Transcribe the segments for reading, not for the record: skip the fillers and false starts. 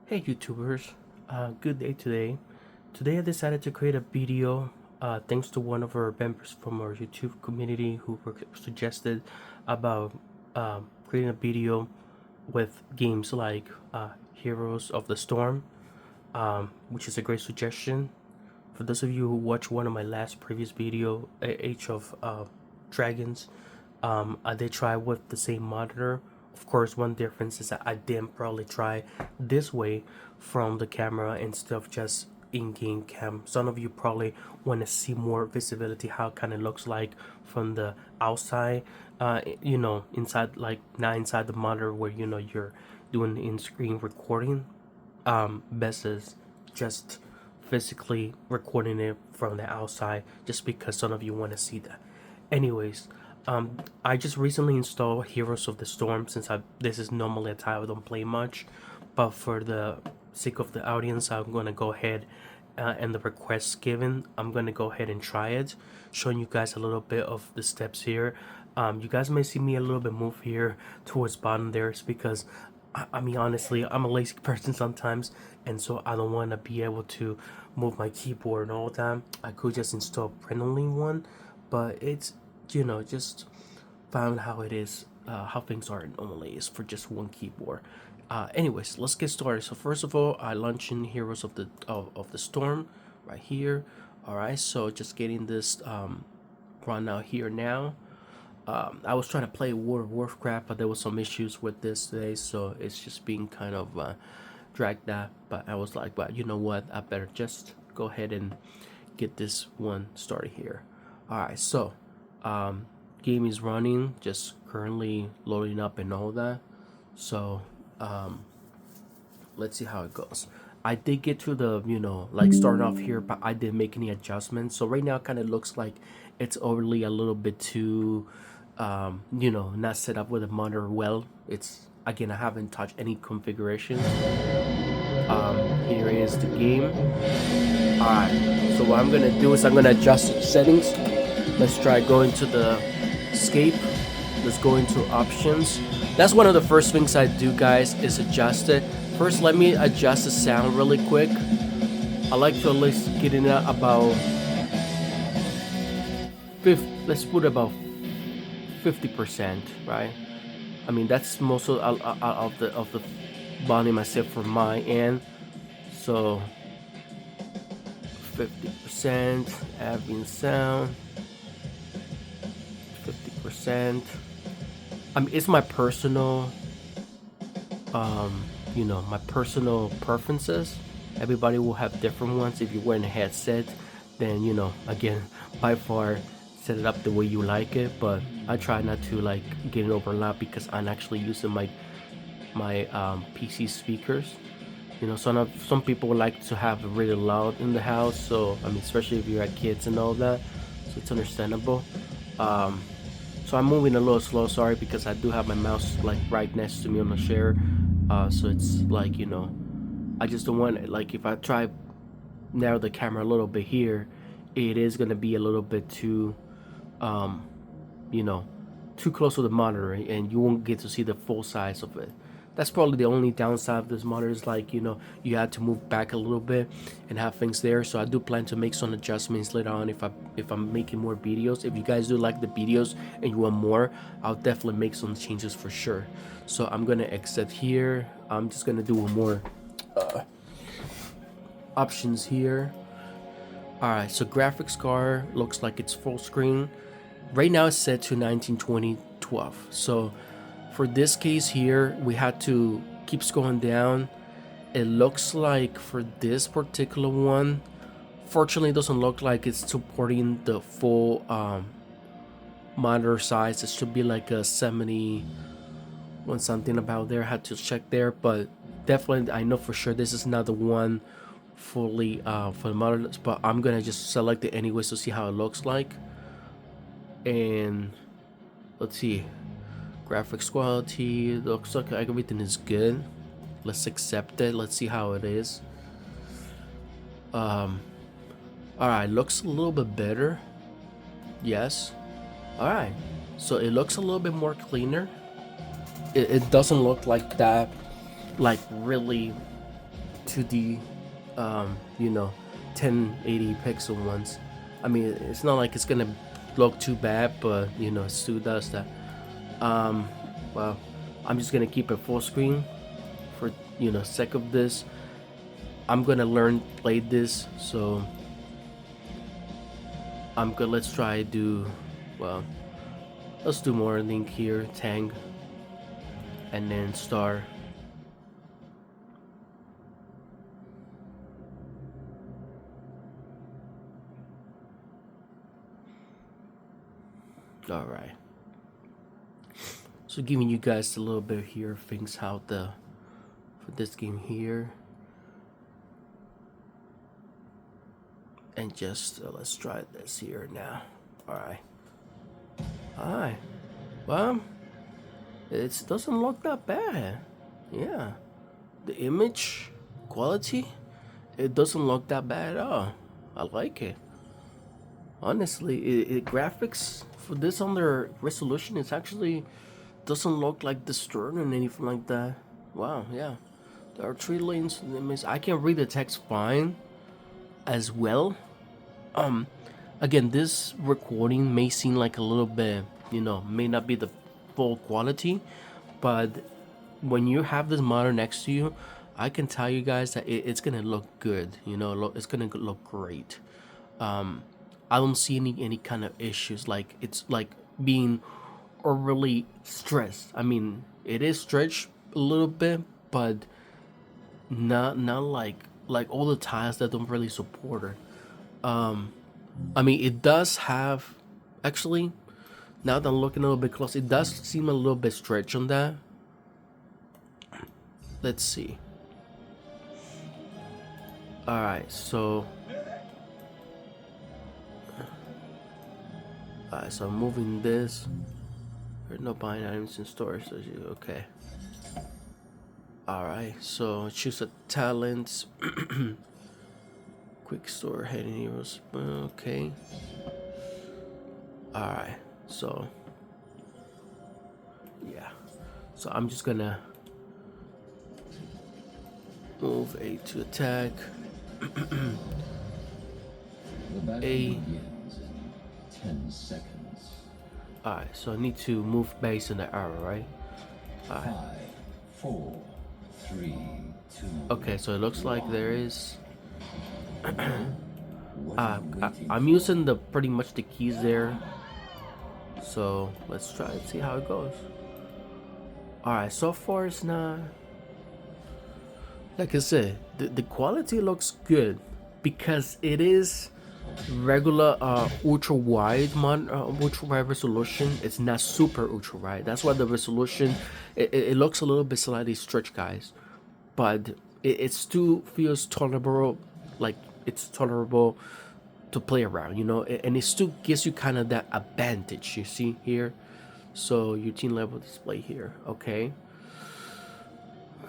Hey YouTubers, good day today. Today I decided to create a video thanks to one of our members from our YouTube community who suggested about creating a video with games like Heroes of the Storm, which is a great suggestion. For those of you who watched one of my last previous video, Age of Dragons, I did try with the same monitor. Of course, one difference is that I didn't probably try this way from the camera instead of just in-game cam. Some of you probably want to see more visibility, how it kind of looks like from the outside, inside, like not inside the monitor where you're doing in-screen recording, versus just physically recording it from the outside, just because some of you want to see that. Anyways, I just recently installed Heroes of the Storm since this is normally a title I don't play much, but for the sake of the audience, I'm gonna go ahead and the requests given, I'm gonna go ahead and try it, showing you guys a little bit of the steps here. You guys may see me a little bit move here towards bottom there. It's because I mean, honestly, I'm a lazy person sometimes, and so I don't want to be able to move my keyboard and all that. I could just install a print-only one, but it's just found how it is, how things are normally is for just one keyboard. Anyways, let's get started. So first of all, I launch in Heroes of the Storm right here. All right, so just getting this run out here now. I was trying to play World of Warcraft, but there was some issues with this today, so it's just being kind of dragged out. But I was like, well, you know what? I better just go ahead and get this one started here. All right, so game is running, just currently loading up and all that. So let's see how it goes. I did get to the like starting off here, but I didn't make any adjustments. So right now it kind of looks like it's overly a little bit too not set up with a monitor well. It's again, I haven't touched any configurations. Here is the game. Alright, so what I'm gonna do is I'm gonna adjust the settings. Let's try going to the escape. Let's go into options. That's one of the first things I do, guys, is adjust it. First, let me adjust the sound really quick. I like to at least get in at about let's put about 50%, right? I mean, that's most of the volume I set for my end. So 50% ambient sound, 50%. I mean, it's my personal my personal preferences. Everybody will have different ones. If you're wearing a headset, then again, by far, set it up the way you like it. But I try not to like get an overlap because I'm actually using my PC speakers. Some people would like to have it really loud in the house, so I mean, especially if you have kids and all that, so it's understandable. So I'm moving a little slow, sorry, because I do have my mouse like right next to me on the chair. So it's like, I just don't want it, like if I try narrow the camera a little bit here, it is gonna be a little bit too too close to the monitor, and you won't get to see the full size of it. That's probably the only downside of this monitor, is like you have to move back a little bit and have things there. So I do plan to make some adjustments later on if I'm making more videos. If you guys do like the videos and you want more, I'll definitely make some changes for sure. So I'm gonna exit here. I'm just gonna do one more options here. Alright, so graphics card looks like it's full screen. Right now it's set to 1920/12. So for this case here, we had to keep scrolling down. It looks like for this particular one, fortunately it doesn't look like it's supporting the full monitor size. It should be like a 71 something about there. I had to check there, but definitely I know for sure this is not the one fully for the monitor, but I'm gonna just select it anyways to see how it looks like. And let's see, graphics quality looks like everything is good. Let's accept it. Let's see how it is. All right, looks a little bit better. Yes. All right, so it looks a little bit more cleaner. It doesn't look like that, like really 2D, you know, 1080 pixel ones. I mean, it's not like it's gonna look too bad, but you know, it still does that. Well, I'm just gonna keep it full screen for, you know, sake of this. I'm gonna learn play this, so I'm good. Let's try do, well, let's do more Link here, Tang, and then Star. All right. So giving you guys a little bit here of things how the for this game here, and just let's try this here now. All right. All right. Well, it doesn't look that bad. Yeah, the image quality, it doesn't look that bad at all. I like it. Honestly, graphics for this on their resolution, it's actually doesn't look like distorted and anything like that. Wow, yeah. There are 3 lanes. I can read the text fine as well. Again, this recording may seem like a little bit, you know, may not be the full quality, but when you have this monitor next to you, I can tell you guys that it's gonna look good. You know, it's gonna look great. I don't see any kind of issues. Like it's like being overly stressed. I mean, it is stretched a little bit, but not like all the tiles that don't really support it. I mean, it does have actually. Now that I'm looking a little bit close, it does seem a little bit stretched on that. Let's see. All right, so. Alright, so I'm moving this. There's no buying items in stores. So okay. Alright, so choose a talent. Quick store heading heroes. Okay. Alright, so yeah. So I'm just gonna move A to attack. A. 10 seconds. Alright, so I need to move based on the arrow, right? Alright. 5, 4, 3, 2. Okay, so it looks like there is. I'm using the pretty much the keys there. So let's try and see how it goes. Alright, so far it's not. Like I said, the quality looks good because it is regular ultra wide resolution. It's not super ultra wide. That's why the resolution it looks a little bit slightly stretched, guys, but it still feels tolerable. Like it's tolerable to play around, you know, and it still gives you kind of that advantage. You see here, so your team level display here. Okay.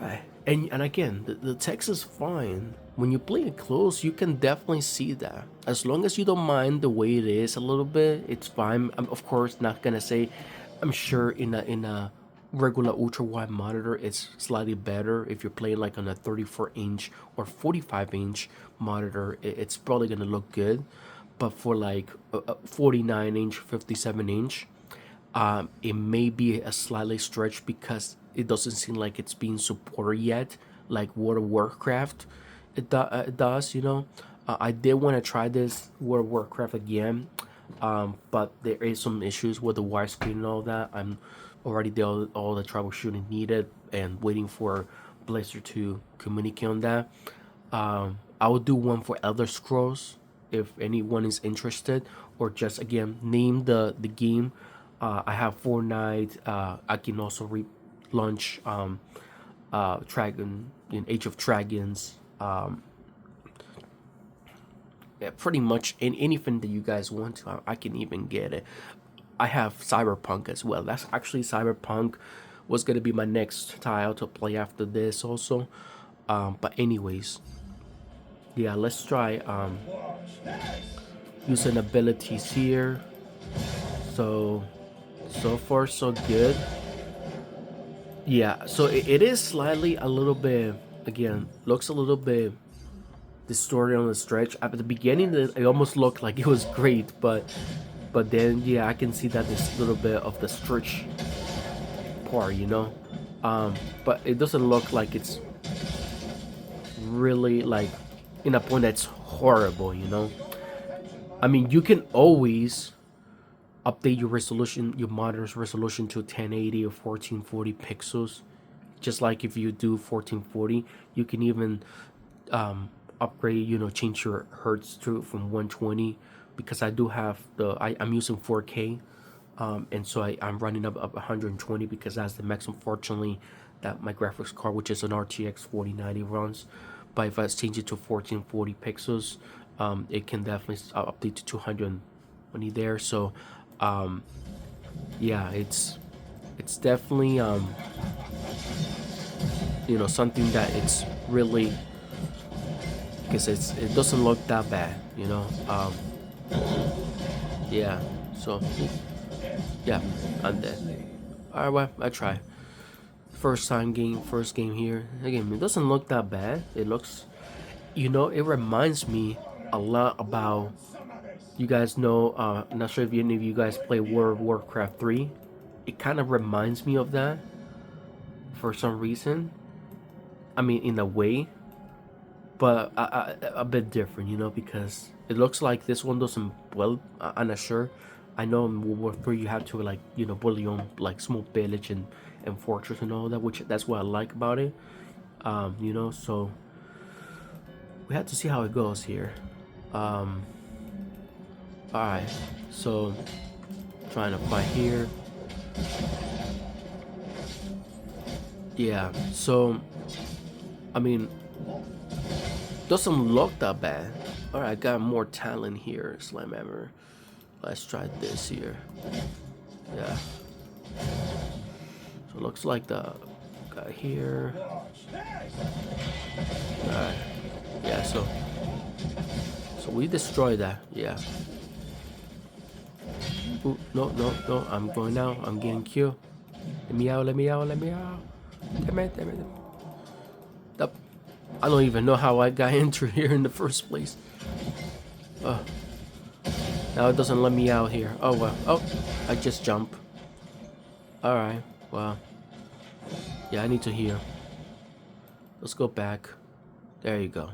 Right. And again, the text is fine. When you play it close, you can definitely see that. As long as you don't mind the way it is a little bit, it's fine. I'm of course not gonna say. I'm sure in a regular ultra wide monitor, it's slightly better. If you're playing like on a 34-inch or 45-inch monitor, it's probably gonna look good. But for like a 49-inch, 57-inch, it may be a slightly stretch because it doesn't seem like it's being supported yet, like World of Warcraft. It does, you know. I did want to try this World of Warcraft again, but there is some issues with the widescreen and all that. I'm already did all the troubleshooting needed and waiting for Blizzard to communicate on that. I will do one for Elder Scrolls if anyone is interested, or just again name the game. I have Fortnite. I can also launch Dragon in Age of Dragons. Yeah, pretty much anything that you guys want to, I can even get it. I have Cyberpunk as well. That's actually Cyberpunk was gonna be my next tile to play after this also. But anyways, yeah, let's try using abilities here. So far so good. Yeah, so it is slightly a little bit again, looks a little bit distorted on the stretch. At the beginning, it almost looked like it was great, but then yeah, I can see that there's a little bit of the stretch part, you know. But it doesn't look like it's really like in a point that's horrible, you know. I mean, you can always update your resolution, your monitor's resolution to 1080 or 1440 pixels. Just like if you do 1440, you can even upgrade, you know, change your hertz to from 120, because I do have I'm using 4K, and so I'm running up 120 because that's the max, unfortunately, that my graphics card, which is an RTX 4090, runs. But if I change it to 1440 pixels, it can definitely update to 220 there. So yeah, it's definitely you know, something that it's really, because it doesn't look that bad, you know. Yeah, so yeah, I'm dead. Alright, well, I try. First game here. Again, it doesn't look that bad. It looks, you know, it reminds me a lot about, you guys know, I'm not sure if any of you guys play World of Warcraft 3. It kind of reminds me of that for some reason. I mean, in a way, but a bit different, you know, because it looks like this one doesn't, well, I'm not sure. I know in World War 3 you have to, like, you know, build your own like small village and fortress and all that, which that's what I like about it. You know, so we have to see how it goes here. Alright, so trying to fight here. Yeah, so I mean, doesn't look that bad. Alright, I got more talent here, Slam Hammer. Let's try this here. Yeah. So it looks like the guy here. Alright. Yeah, so we destroyed that. Yeah. Ooh, no, I'm going out. I'm getting killed. Let me out. Damn it. Yep. I don't even know how I got entered here in the first place. Now it doesn't let me out here. Oh, well. Oh, I just jump. Alright, well. Yeah, I need to heal. Let's go back. There you go.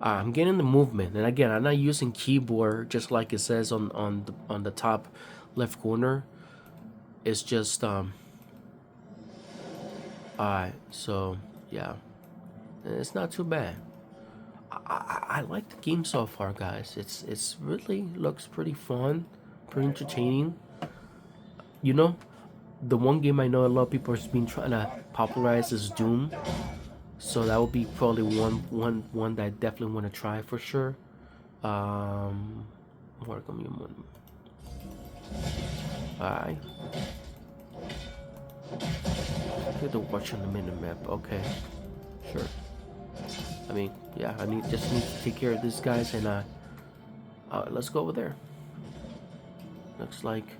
I'm getting the movement, and again, I'm not using keyboard just like it says on the top left corner. It's just alright, so yeah, it's not too bad. I like the game so far, guys. It's really looks pretty fun, pretty entertaining. You know, the one game I know a lot of people have been trying to popularize is Doom. So that would be probably one that I definitely want to try for sure. Alright. Get to watch on the minimap. Okay, sure. I mean, yeah, I just need to take care of these guys, and let's go over there. Looks like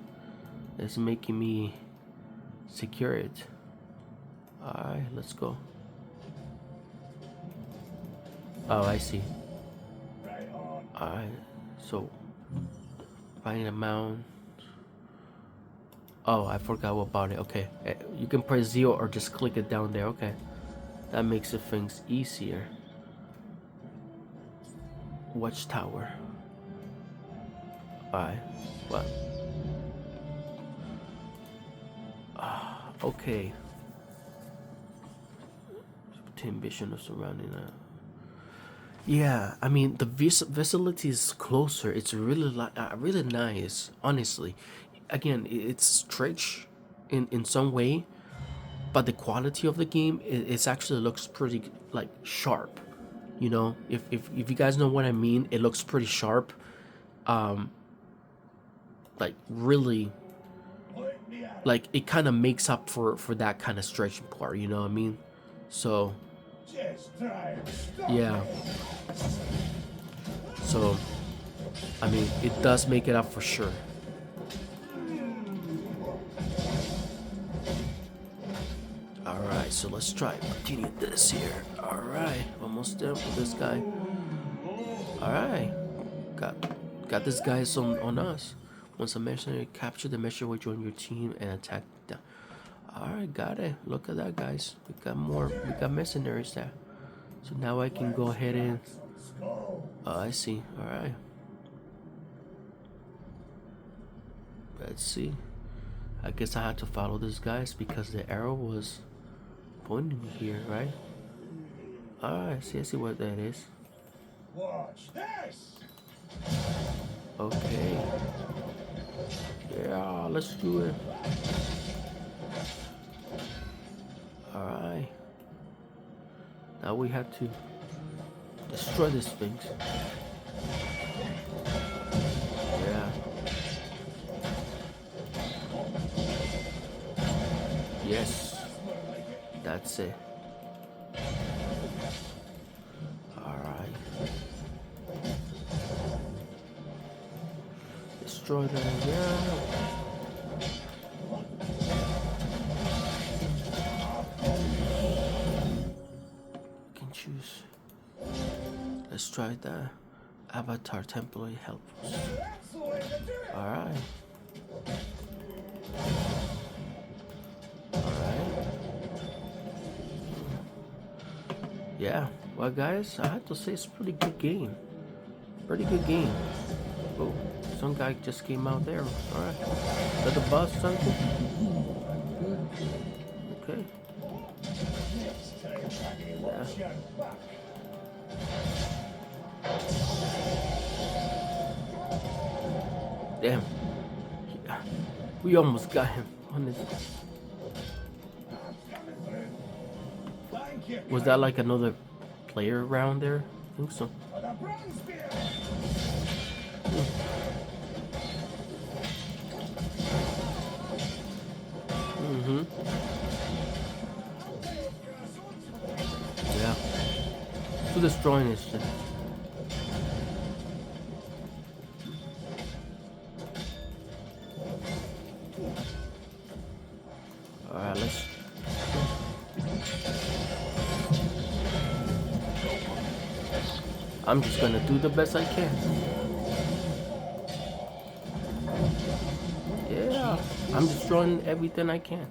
it's making me secure it. Alright, let's go. Oh, I see. Alright, so find a mount. Oh, I forgot about it. Okay, you can press 0 or just click it down there. Okay, that makes it things easier. Watchtower. Alright, well. Okay. Obtain vision of surrounding. Yeah, I mean the facility is closer. It's really really nice, honestly. Again, it's stretched in some way, but the quality of the game it actually looks pretty like sharp. You know, if you guys know what I mean, it looks pretty sharp. Like really, like it kind of makes up for that kind of stretching part. You know what I mean? So yeah. So I mean, it does make it up for sure. Alright, so let's try continue this here. Alright, almost done with this guy. Alright. Got this guy on us. Once a mercenary capture the mercenary will join your team and attack them. Alright, got it. Look at that, guys. We got mercenaries there. So now I can go ahead and I see. Alright. Let's see. I guess I had to follow these guys because the arrow was pointing here, right? Alright, I see what that is. Watch this. Okay. Yeah, let's do it. Alright. Now we have to destroy these things. Yeah. Yes. That's it. Alright. Destroy them, yeah. Can choose. Let's try the avatar temporary help. Alright. Yeah, well guys, I have to say it's a pretty good game. Pretty good game. Oh, some guy just came out there. Alright. Is that the boss something? Okay. Yeah. Damn. Yeah. We almost got him on this. Was that like another player around there? I think so. Mm-hmm. Yeah. So destroying this shit. Alright, let's... I'm just gonna do the best I can. Yeah, I'm destroying everything I can.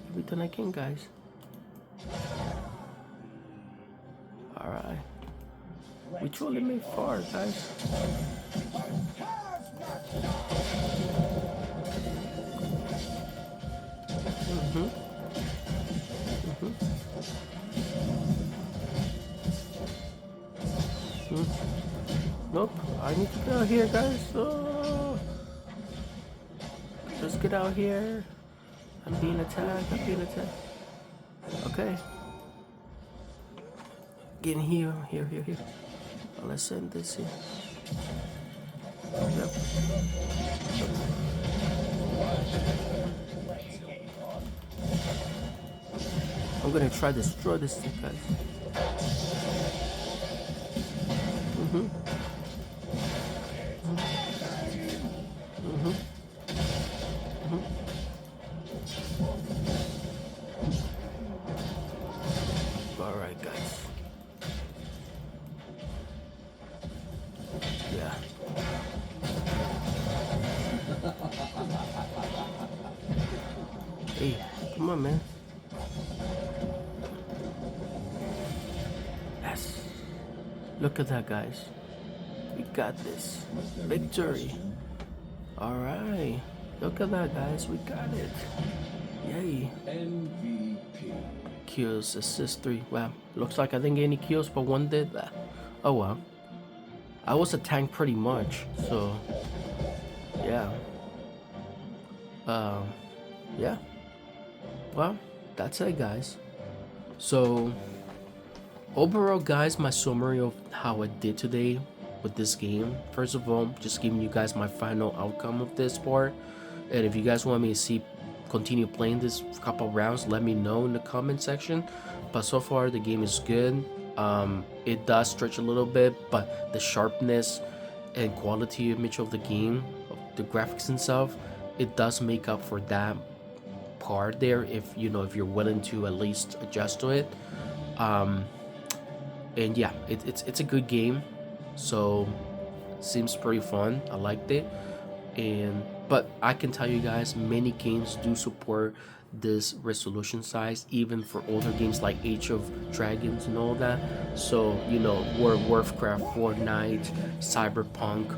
Everything I can, guys. Alright. We truly made far, guys. Mm-hmm. Mm-hmm. Nope, I need to get out here, guys. Oh. Let's get out here. I'm being attacked. Okay. Get in here. Well, let's send this here. Yep. I'm gonna try to destroy this thing, guys. Mm-hmm. Alright, guys. Yeah. Hey, come on, man. Yes. Look at that, guys. We got this. Victory. Alright. Look at that, guys. We got it. Yay. MVP. Kills, assist 3. Wow. Looks like I didn't get any kills, but one did that. Oh well. I was a tank pretty much, so yeah. Yeah. Well, that's it, guys. So overall, guys, my summary of how I did today with this game. First of all, just giving you guys my final outcome of this part. And if you guys want me to continue playing this couple rounds, let me know in the comment section. But so far the game is good. It does stretch a little bit, but the sharpness and quality image of the game, of the graphics and stuff, it does make up for that par there if if you're willing to at least adjust to it. um and yeah, it's a good game. So seems pretty fun. I liked it. And but I can tell you guys, many games do support this resolution size, even for older games like Age of Dragons and all that. So World of Warcraft, Fortnite, Cyberpunk,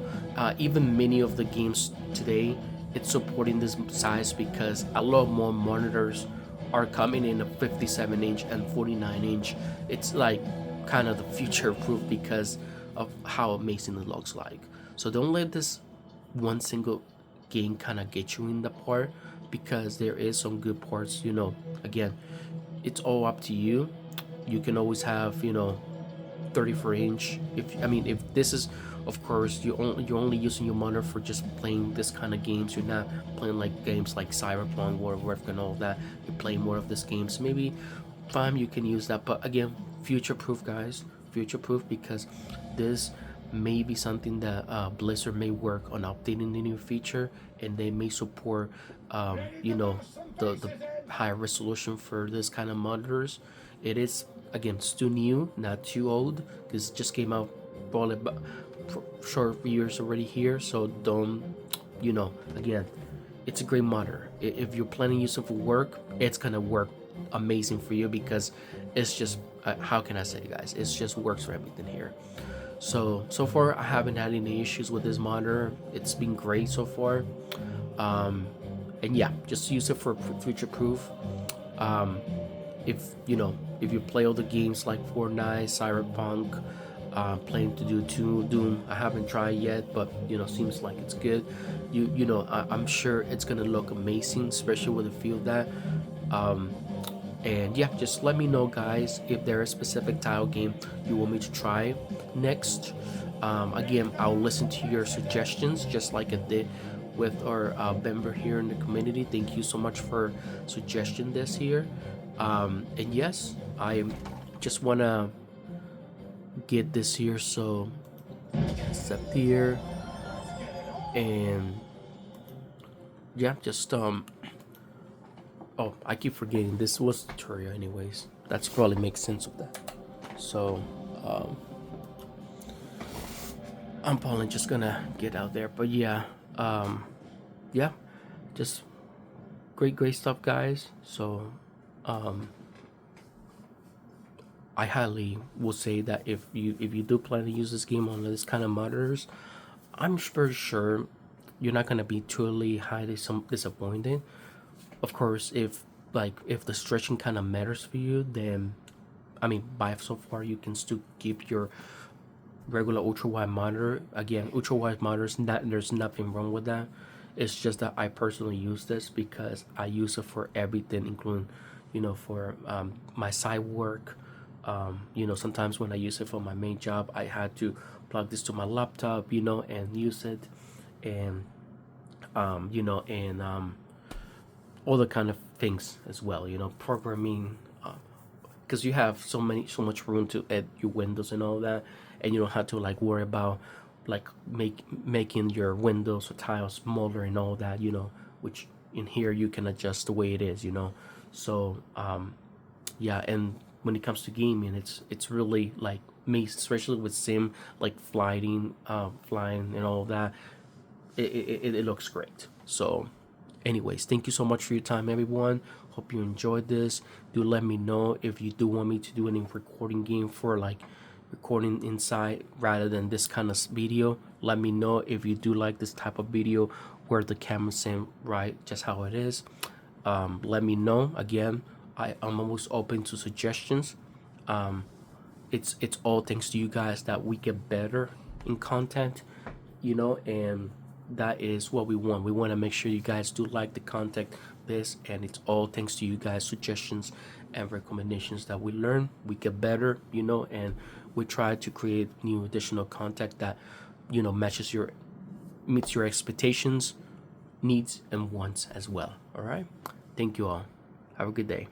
even many of the games today, it's supporting this size because a lot more monitors are coming in a 57-inch and 49-inch. It's like kind of the future proof because of how amazing it looks like. So don't let this one single game kind of get you in the part, because there is some good parts. Again, it's all up to you. You can always have 34-inch. If this is, of course, you're only using your monitor for just playing this kind of games. You're not playing like games like Cyberpunk, World of Warcraft and all that. You're playing more of these games, maybe fine, you can use that. But again, future proof, guys, future proof, because this may be something that Blizzard may work on updating the new feature, and they may support the higher resolution for this kind of monitors. It is, again, still new, not too old, because it just came out probably about short years already here. So don't, again, it's a great monitor. If you're planning to use it for work, it's gonna work amazing for you, because it's just how can I say, guys, it just works for everything here. So far I haven't had any issues with this monitor. It's been great so far. And yeah, just use it for future proof. If you play all the games like Fortnite, Cyberpunk, playing to do Doom, I haven't tried yet, but seems like it's good. I'm sure it's gonna look amazing, especially with the feel that. And yeah, just let me know, guys, if there is a specific tile game you want me to try next. Again, I'll listen to your suggestions, just like I did with our member here in the community. Thank you so much for suggesting this here. And yes, I just want to get this here. So accept here. And yeah, just oh, I keep forgetting this was tutorial anyways. That's probably makes sense of that. So I'm probably just gonna get out there. But yeah, yeah, just great stuff, guys. So I highly will say that if you do plan to use this game on this kind of monitors, I'm pretty sure you're not gonna be totally highly disappointed. Of course, if the stretching kind of matters for you, then by so far you can still keep your regular ultra wide monitor. Again, ultra wide monitors, there's nothing wrong with that. It's just that I personally use this because I use it for everything, including for my side work. Sometimes when I use it for my main job, I had to plug this to my laptop, and use it, and other kind of things as well, programming, because you have so much room to add your windows and all that, and you don't have to like worry about like making your windows or tiles smaller and all that, which in here you can adjust the way it is, so yeah. And when it comes to gaming, it's really like me, especially with sim, like flying and all that. It looks great. So anyways, thank you so much for your time, everyone. Hope you enjoyed this. Do let me know if you do want me to do any recording game for like recording inside rather than this kind of video. Let me know if you do like this type of video where the camera's in right just how it is. Let me know. Again, I'm almost open to suggestions. It's all thanks to you guys that we get better in content, and that is what we want. We want to make sure you guys do like the content this, and it's all thanks to you guys suggestions and recommendations that we learn, we get better, and we try to create new additional content that meets your expectations, needs and wants as well. All right, thank you all, have a good day.